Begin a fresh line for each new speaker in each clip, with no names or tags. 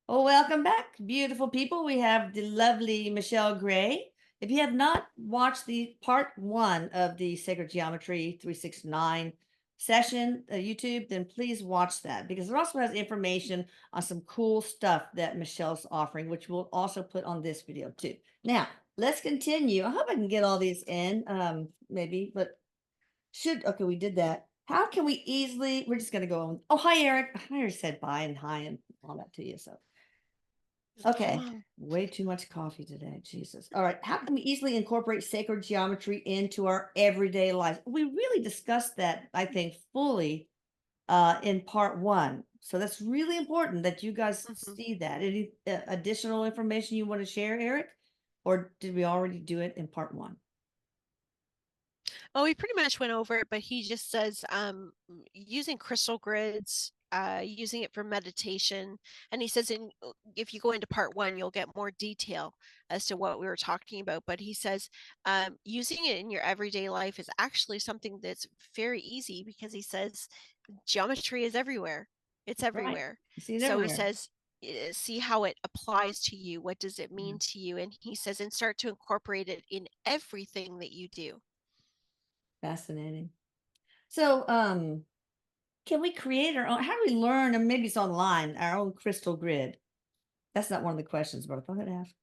Well, welcome back, beautiful people. We have the lovely Michelle Gray. If you have not watched the part one of the Sacred Geometry 369 session, YouTube, then please watch that because it also has information on some cool stuff that Michelle's offering, which we'll also put on this video too. Now, let's continue. I hope I can get all these in, maybe, but okay, we did that. How can we easily, we're just going to go on. Oh, hi, Eric. I already said bye and hi and all that to you. So. Okay, way too much coffee today. Jesus. All right. How can we easily incorporate sacred geometry into our everyday life? We really discussed that, I think, fully in part one. So that's really important that you guys
Mhm.
see that. Any additional information you want to share, Eric? Or did we already do it in part one?
Well, we pretty much went over it, but he just says using crystal grids, using it for meditation. And he says if you go into part one, you'll get more detail as to what we were talking about. But he says using it in your everyday life is actually something that's very easy because he says geometry is everywhere. It's
Right.
everywhere.
You see it
So he
everywhere.
says, see how it applies to you. What does it
Yeah.
mean to you? And he says, and start to incorporate it in everything that you do.
Fascinating. So, can we create our own? How do we learn? And maybe it's online, our own crystal grid. That's not one of the questions, but go ahead and ask.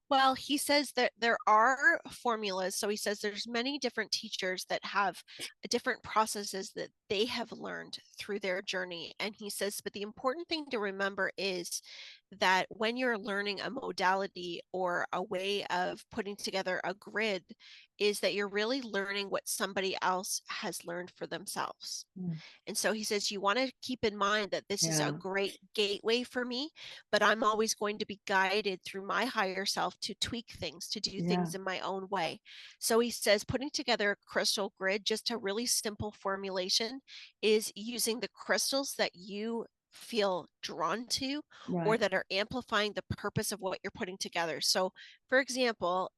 Well, he says that there are formulas. So he says there's many different teachers that have different processes that they have learned through their journey. And he says, but the important thing to remember is that when you're learning a modality or a way of putting together a grid, is that you're really learning what somebody else has learned for themselves.
Mm.
And so he says, you want to keep in mind that this is a
Yeah.
great gateway for me, but I'm always going to be guided through my higher self to tweak things, to do
Yeah.
things in my own way. So he says, putting together a crystal grid, just a really simple formulation, is using the crystals that you feel drawn to or
Right.
that are amplifying the purpose of what you're putting together. So, for example,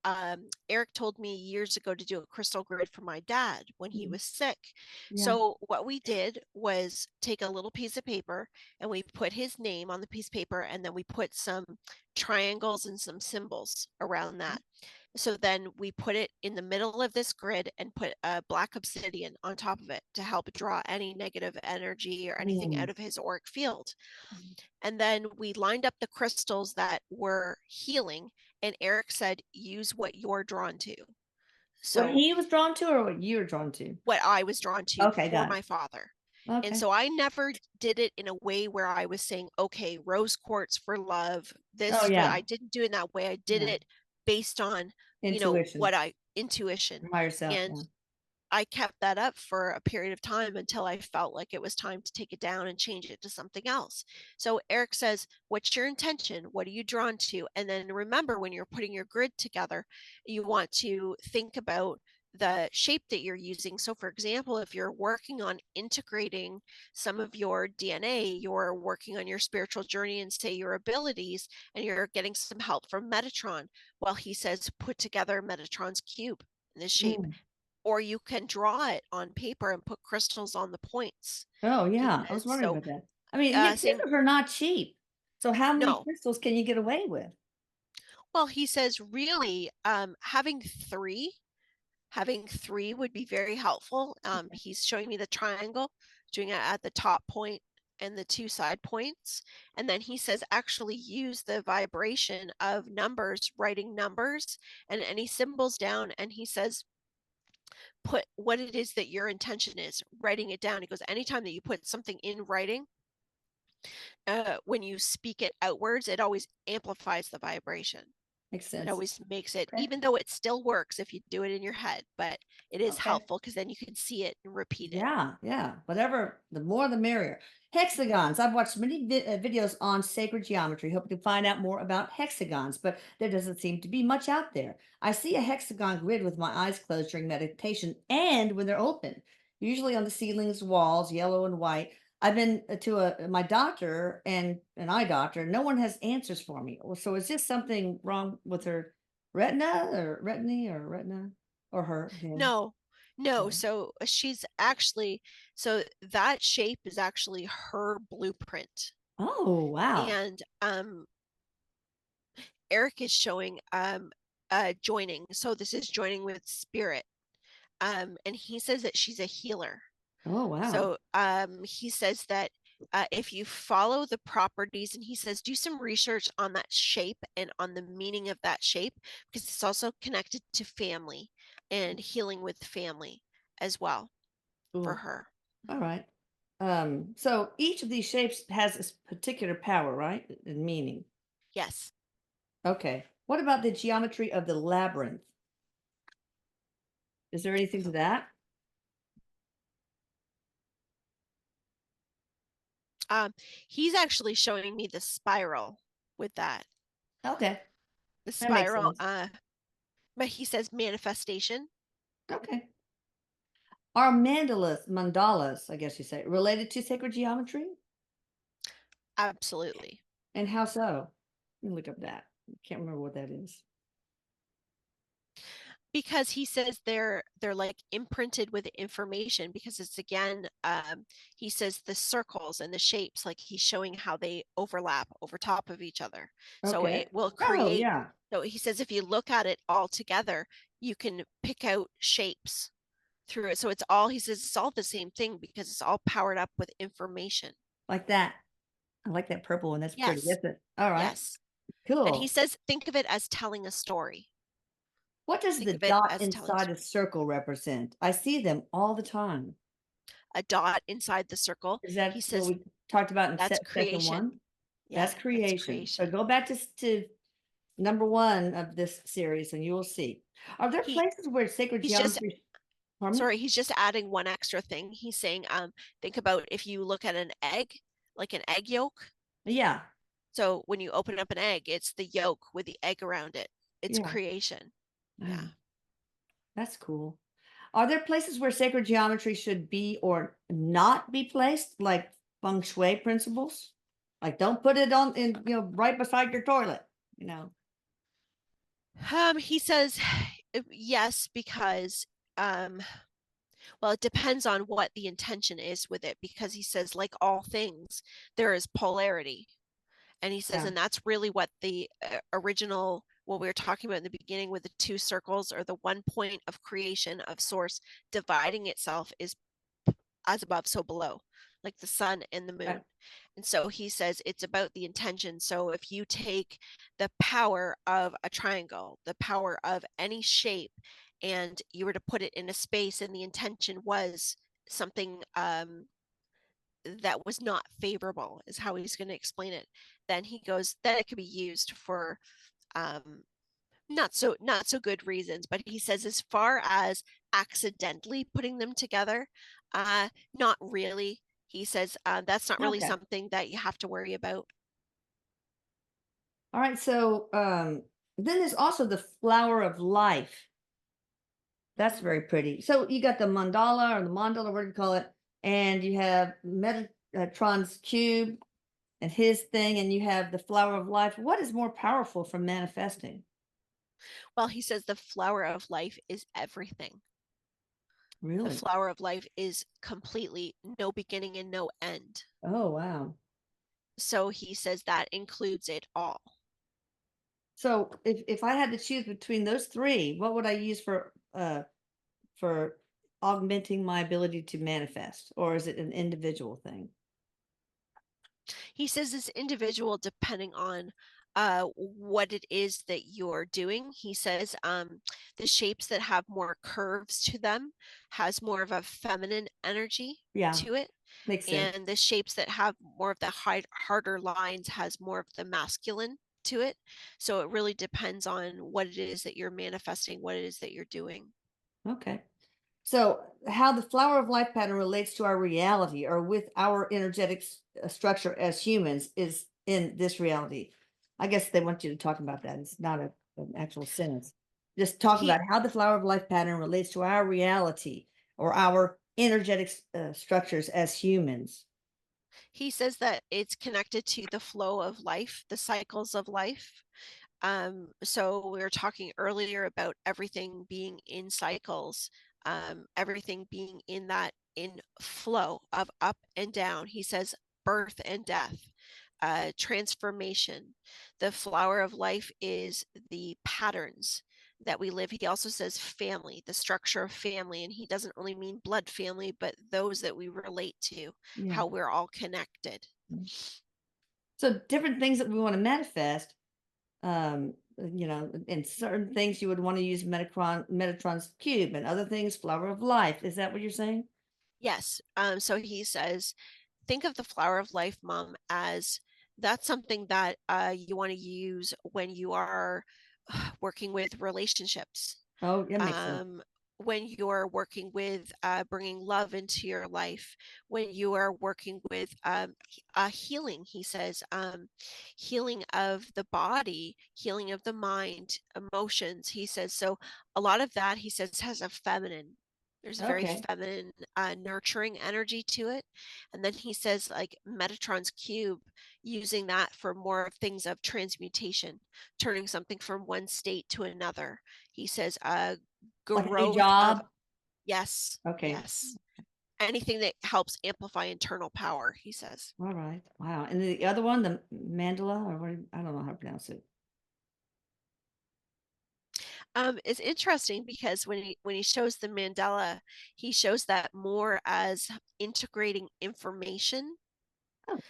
Erik told me years ago to do a crystal grid for my dad when he
Mm.
was sick.
Yeah.
So what we did was take a little piece of paper and we put his name on the piece of paper and then we put some triangles and some symbols around that. So then we put it in the middle of this grid and put a black obsidian on top of it to help draw any negative energy or anything
Mm.
out of his auric field. And then we lined up the crystals that were healing, and Erik said, use what you're drawn to.
What
So
he was drawn to or what you were drawn to?
what I was drawn to
Okay,
for
got it.
my father. And
Okay.
so I never did it in a way where I was saying, okay, rose quartz for love.
Oh,
This,
yeah.
I didn't do it in that way. I did
Yeah.
it based on,
Intuition.
what I intuition.
Higher self.
And
Yeah.
I kept that up for a period of time until I felt like it was time to take it down and change it to something else. So Erik says, what's your intention? What are you drawn to? And then remember, when you're putting your grid together, you want to think about the shape that you're using. So, for example, if you're working on integrating some of your DNA, you're working on your spiritual journey and say your abilities, and you're getting some help from Metatron. Well, he says, put together Metatron's cube in this shape,
Mm.
or you can draw it on paper and put crystals on the points.
Oh,
He
yeah. I was
says,
wondering
so
about that. I mean, yeah,
same,
crystals are not cheap. So how many
no.
crystals can you get away with?
Well, he says, really, having three would be very helpful. He's showing me the triangle, doing it at the top point and the two side points. And then he says, actually use the vibration of numbers, writing numbers and any symbols down. And he says, put what it is that your intention is, writing it down. He goes, anytime that you put something in writing, when you speak it outwards, it always amplifies the vibration.
Makes
It
sense.
always makes it,
Okay.
even though it still works if you do it in your head, but it is
Okay.
helpful because then you can see it and repeat it.
Yeah, yeah. Whatever, the more the merrier. Hexagons. I've watched many videos on sacred geometry, hoping to find out more about hexagons, but there doesn't seem to be much out there. I see a hexagon grid with my eyes closed during meditation and when they're open, usually on the ceilings, walls, yellow and white. I've been to my doctor and an eye doctor. No one has answers for me. So is this something wrong with her retina or her? Him?
No, no. So she's actually, so that shape is actually her blueprint.
Oh, wow.
And Erik is showing joining. So this is joining with spirit. And he says that she's a healer.
Oh, wow.
So he says that if you follow the properties, and he says do some research on that shape and on the meaning of that shape, because it's also connected to family and healing with family as well for
Cool.
her.
All right. So each of these shapes has a particular power, right? And meaning.
Yes.
Okay. What about the geometry of the labyrinth? Is there anything to that?
Um, he's actually showing me the spiral with that.
Okay.
The
That makes
spiral,
sense.
but he says manifestation.
Okay. Are mandalas, I guess you say, related to sacred geometry?
Absolutely.
And how so? Let me look up that. Can't remember what that is.
Because he says they're like imprinted with information, because it's again he says the circles and the shapes, like he's showing how they overlap over top of each other, so
Okay.
it will
Oh,
create.
yeah.
So he says if you look at it all together, you can pick out shapes through it. So it's all, he says it's all the same thing because it's all powered up with information.
Like that. I like that purple one. That's pretty,
Yes.
isn't it? All right.
Yes. And he
Cool.
says think of it as telling a story.
What does
Think
the
of it
dot
as telling a
inside a
story.
circle represent? I see them all the time.
A dot inside the circle,
Is
he
that what
says
we talked about in
that's
session
creation.
one?
Yeah,
That's
that's
creation. So
creation.
go back to number one of this series and you will see. Are there
He
places where sacred
he's just
geometry, pardon me?
sorry, he's just adding one extra thing. He's saying, think about if you look at an egg, like an egg yolk.
Yeah.
So when you open up an egg, it's the yolk with the egg around it. It's
Yeah.
creation. Yeah.
Oh, that's cool. Are there places where sacred geometry should be or not be placed, like feng shui principles? Like don't put it on in, right beside your toilet, you know.
He says yes, because um, well, it depends on what the intention is with it, because he says, like all things, there is polarity. And he says,
Yeah.
and that's really what the original, what we were talking about in the beginning with the two circles, or the one point of creation of source dividing itself, is as above, so below, like the sun and the
Right.
moon. And so he says it's about the intention. So if you take the power of a triangle, the power of any shape, and you were to put it in a space, and the intention was something that was not favorable, is how he's going to explain it, then he goes, then it could be used for um, not so good reasons. But he says as far as accidentally putting them together, not really. He says that's not really
Okay.
something that you have to worry about.
All right. So then there's also the flower of life. That's very pretty. So you got the mandala or the mandala, whatever you call it, and you have Metatron's cube and his thing, and you have the flower of life. What is more powerful for manifesting?
Well, he says the flower of life is everything. The
Really?
flower of life is completely no beginning and no end.
Oh, wow.
So he says that includes it all.
So if I had to choose between those three, what would I use for augmenting my ability to manifest, or is it an individual thing?
He says it's individual depending on what it is that you're doing. He says the shapes that have more curves to them has more of a feminine energy
Yeah,
to it,
makes sense.
and the shapes that have more of the harder lines has more of the masculine to it. So it really depends on what it is that you're manifesting, what it is that you're doing.
Okay. So, how the flower of life pattern relates to our reality or with our energetic structure as humans is in this reality. I guess they want you to talk about that. It's not an actual sentence. Just talk
He
about how the flower of life pattern relates to our reality or our energetic structures as humans.
he says that it's connected to the flow of life, the cycles of life. So we were talking earlier about everything being in cycles, everything being in that in flow of up and down. He says birth and death. transformation. The flower of life is the patterns that we live. He also says family, the structure of family, and he doesn't only mean blood family, but those that we relate to,
Yeah.
how we're all connected.
Mm. So different things that we want to manifest, and certain things you would want to use Metatron's cube, and other things, flower of life. Is that what you're saying?
Yes. So he says, think of the flower of life, mom, as that's something that you want to use when you are working with relationships,
Oh, that makes sense.
when you're working with bringing love into your life, when you are working with healing. He says, healing of the body, healing of the mind, emotions. He says, so a lot of that, he says, has a feminine. There's a very
Okay.
feminine, nurturing energy to it. And then he says, like Metatron's cube, using that for more of things of transmutation, turning something from one state to another. He says,
Like a new
growth of,
job.
yes,
Okay.
yes. Anything that helps amplify internal power, he says.
All right. Wow. And the other one, the mandala, or what, I don't know how to pronounce it.
It's interesting because when he shows the Mandela, he shows that more as integrating information,
Oh,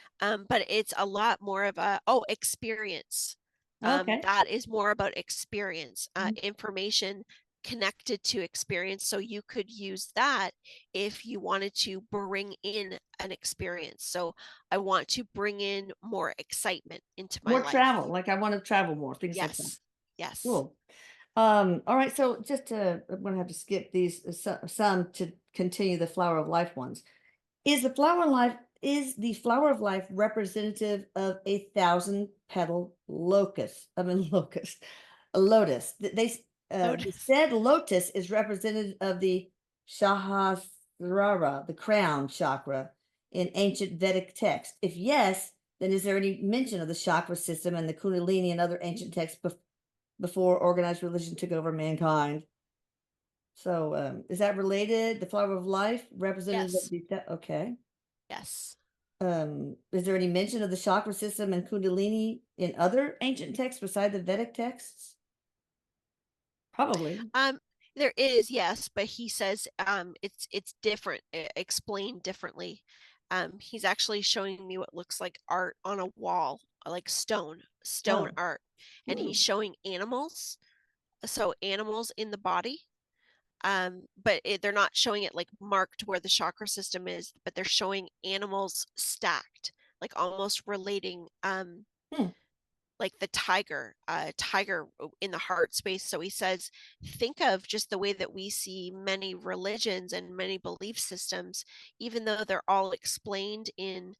but it's a lot more of a experience.
okay.
That is more about experience,
Mhm.
information connected to experience. So you could use that if you wanted to bring in an experience. So I want to bring in more excitement into my
More
life.
travel. Like I want to travel more, things like that.
Yes, yes.
Cool. All right. So just to, I'm going to have to skip these some to continue the flower of life ones. Is the flower of life representative of a thousand petal locust? I mean locust, a lotus. The
Lotus.
said lotus is representative of the Sahasrara, the crown chakra, in ancient Vedic text. If yes, then is there any mention of the chakra system and the Kundalini and other ancient texts before organized religion took over mankind? So, is that related? The flower of life, representative of
Yes,
the, okay.
yes.
Is there any mention of the chakra system and Kundalini in other ancient texts beside the Vedic texts? Probably.
Um, there is, yes, but he says it's different, explained differently. He's actually showing me what looks like art on a wall, like stone
Oh,
art, and he's
ooh.
showing animals, so animals in the body. But they're not showing it like marked where the chakra system is, but they're showing animals stacked, like almost relating
Hmm.
like the tiger in the heart space. So he says, think of just the way that we see many religions and many belief systems, even though they're all explained in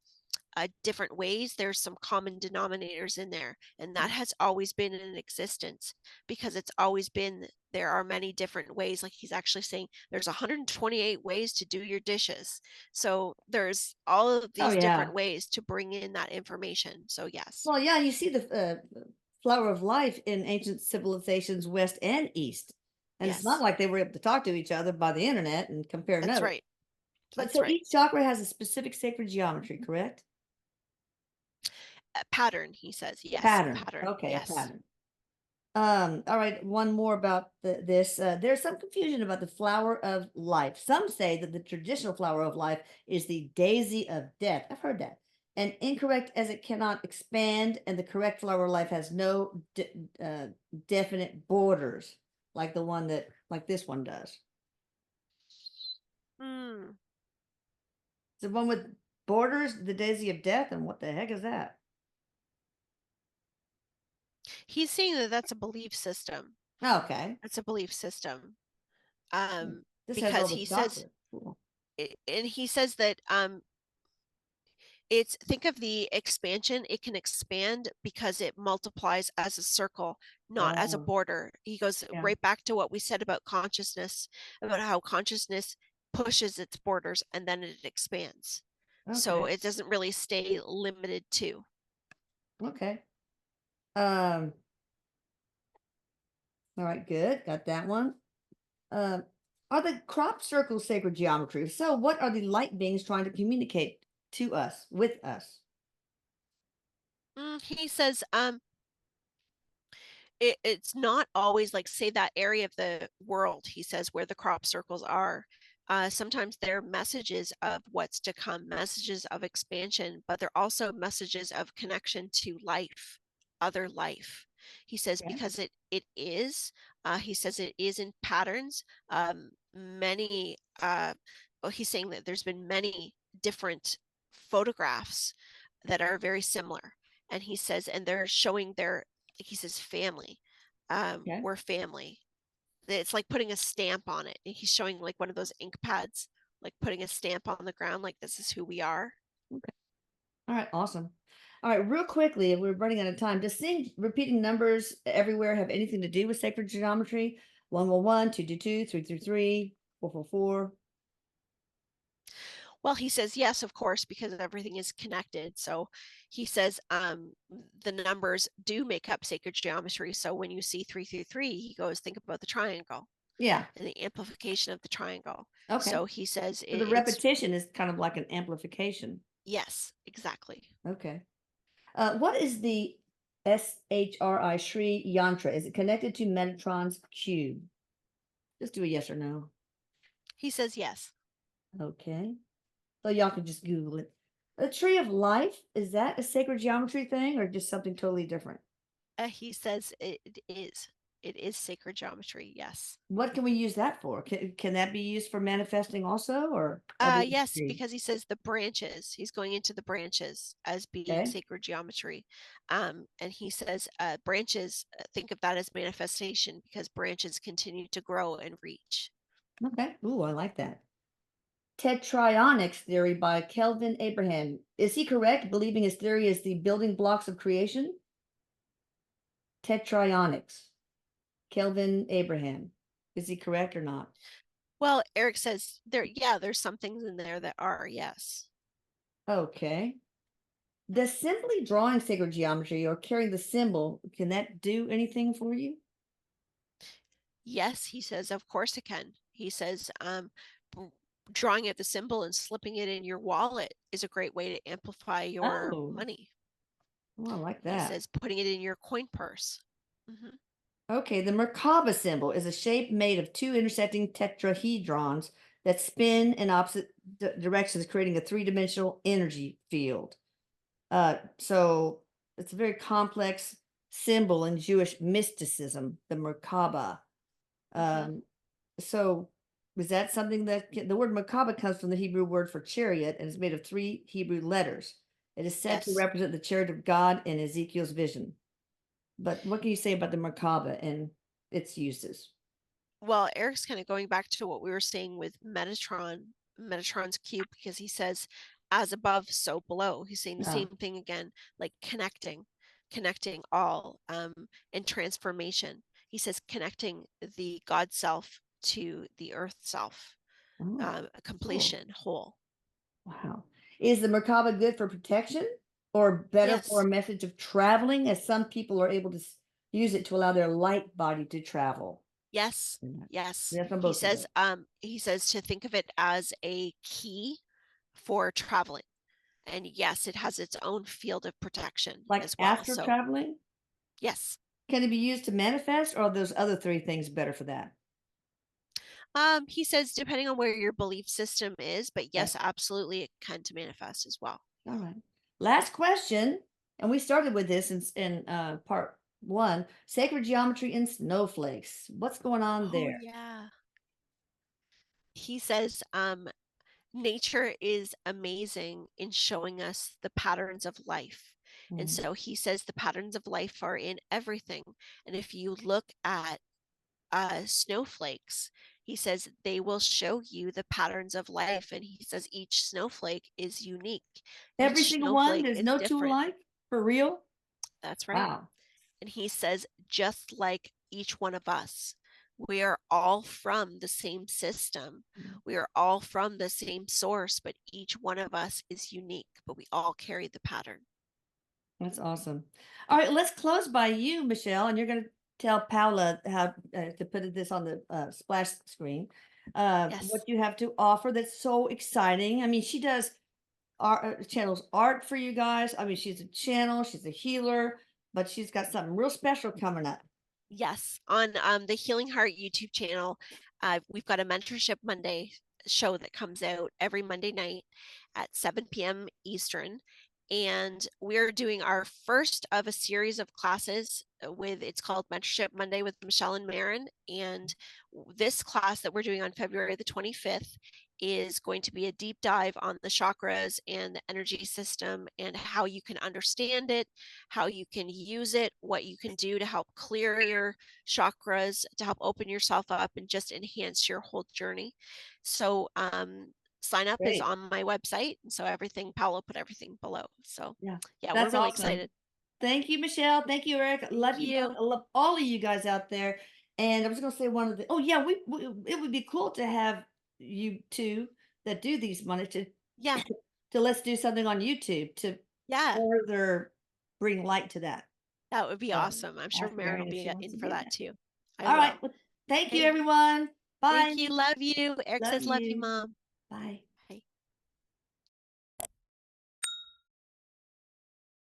different ways, there's some common denominators in there. And that has always been in existence because it's always been, there are many different ways. Like he's actually saying there's 128 ways to do your dishes. So there's all of
Oh,
these
yeah.
different ways to bring in that information. So yes,
Well, yeah, you see the flower of life in ancient civilizations, West and East. And it's not
yes,
like they were able to talk to each other by the internet and compare
that's
notes.
right.
But
That's
so
right.
each chakra has a specific sacred geometry, correct?
A pattern, he says. Yes, a
Pattern.
pattern.
Okay, a
Yes.
pattern. All right, one more about this. There's some confusion about the flower of life. Some say that the traditional flower of life is the daisy of death. I've heard that. And incorrect as it cannot expand, and the correct flower of life has no definite borders, like like this one does.
Mm.
The one with borders, the daisy of death, and what the heck is that?
He's saying that that's a belief system.
Okay.
That's a belief system.
Hmm.
Um,
This has all
because
the
he says,
chakras. Cool.
and he says that it's, think of the expansion, it can expand because it multiplies as a circle, not as a
Oh,
border. He goes
yeah.
right back to what we said about consciousness, about how consciousness pushes its borders and then it expands. So
Okay.
it doesn't really stay limited to.
Okay. Um, all right, good. Got that one. Uh, are the crop circles sacred geometry? If so, what are the light beings trying to communicate to us, with us?
He says, it's not always like, say, that area of the world, he says, where the crop circles are. Sometimes they're messages of what's to come, messages of expansion, but they're also messages of connection to life, other life. He says
Okay.
because it is. He says it is in patterns. Many. Well, he's saying that there's been many different photographs that are very similar, and he says, and they're showing their, like he says, family.
Okay.
We're family. It's like putting a stamp on it. He's showing like one of those ink pads, like putting a stamp on the ground, like this is who we are.
Okay. All right. Awesome. All right. Real quickly, we're running out of time. Does seeing repeating numbers everywhere have anything to do with sacred geometry? 111, 222, 333, 444.
Well, he says yes, of course, because everything is connected. So he says the numbers do make up sacred geometry. So when you see 333, he goes, think about the triangle
Yeah.
and the amplification of the triangle.
Okay.
So he says
So the
it's
repetition is kind of like an amplification.
yes, exactly.
Okay. What is the SHRI Shri yantra? Is it connected to Metatron's cube? Just do a yes or no.
He says yes.
Okay. So y'all can just Google it. The tree of life, is that a sacred geometry thing or just something totally different?
He says it is. It is sacred geometry. Yes.
What can we use that for? Can that be used for manifesting also or other
Yes,
tree?
because he says the branches. He's going into the branches as being
Okay.
sacred geometry. And he says branches, think of that as manifestation because branches continue to grow and reach.
Okay. Ooh, I like that. Tetraionics theory by Kelvin Abraham. Is he correct, believing his theory is the building blocks of creation? Tetraionics. Kelvin Abraham. Is he correct or not?
Well, Erik says there, yeah, there's some things in there that are, yes.
Okay. Does simply drawing sacred geometry or carrying the symbol, can that do anything for you?
Yes, he says, of course it can. He says, drawing out the symbol and slipping it in your wallet is a great way to amplify your
Oh,
money.
well, I like
He
that.
says, putting it in your coin purse. Mm-hmm.
Okay, the Merkaba symbol is a shape made of two intersecting tetrahedrons that spin in opposite directions, creating a three-dimensional energy field. So it's a very complex symbol in Jewish mysticism, the Merkaba.
Mm-hmm.
Um, so is that something that the word Merkaba comes from the Hebrew word for chariot and is made of three Hebrew letters. It is said to
Yes.
represent the chariot of God in Ezekiel's vision. But what can you say about the Merkaba and its uses?
Well, Eric's kind of going back to what we were saying with Metatron's cube, because he says, as above, so below. He's saying the
Yeah.
same thing again, like connecting all, and transformation. He says connecting the God self to the earth self,
Oh, cool.
completion, whole.
Wow. Is the Merkaba good for protection or better for
Yes.
a message of traveling, as some people are able to use it to allow their light body to travel?
Yes.
Yeah.
Yes.
Yes, on both of them.
He says to think of it as a key for traveling. And yes, it has its own field of protection
Like
as well.
astral
So,
traveling,
yes.
can it be used to manifest, or are those other three things better for that?
He says depending on where your belief system is, but
Okay.
yes, absolutely it can to manifest as well.
All right. Last question, and we started with this in part one: sacred geometry in snowflakes. What's going on
Oh
there?
yeah. He says nature is amazing in showing us the patterns of life. And
Hmm.
so he says the patterns of life are in everything. And if you look at snowflakes, he says they will show you the patterns of life. And he says each snowflake is unique.
Every
Each
single one.
snowflake
There's
is
no two
different.
alike for real.
That's right.
Wow.
And he says, just like each one of us, we are all from the same system. We are all from the same source, but each one of us is unique, but we all carry the pattern.
That's awesome. All right, let's close by you, Michelle, and you're going to tell Paula how to put this on the splash screen.
Yes.
What you have to offer that's so exciting. I mean, she does channels art for you guys. I mean, she's a channel, she's a healer, but she's got something real special coming up.
Yes, on the Healing Heart YouTube channel, we've got a Mentorship Monday show that comes out every Monday night at 7 p.m. Eastern. And we're doing our first of a series of classes with it's called Mentorship Monday with Michelle and Marin. And this class that we're doing on February the 25th is going to be a deep dive on the chakras and the energy system and how you can understand it, how you can use it, what you can do to help clear your chakras, to help open yourself up and just enhance your whole journey. So sign up is
Great.
on my website. And so everything, Paolo put everything below. So
Yeah.
yeah, we're
That's
really
awesome.
excited.
Thank you, Michelle. Thank you, Eric. I
Thank
love you both.
you.
I love all of you guys out there. And I was going to say one of the, oh yeah, it would be cool to have you two that do these money
Yeah.
to let's do something on YouTube to
Yeah.
further bring light to that.
That would be
So
awesome. I'm sure
ask
Marin will
Erin if
be
she wants
in
to
for
do
that
that.
too. I
All right.
will.
Well, thank you,
Okay.
everyone. Bye.
Thank you. Love you. Eric
Love
says, love you,
you.
Mom.
Bye.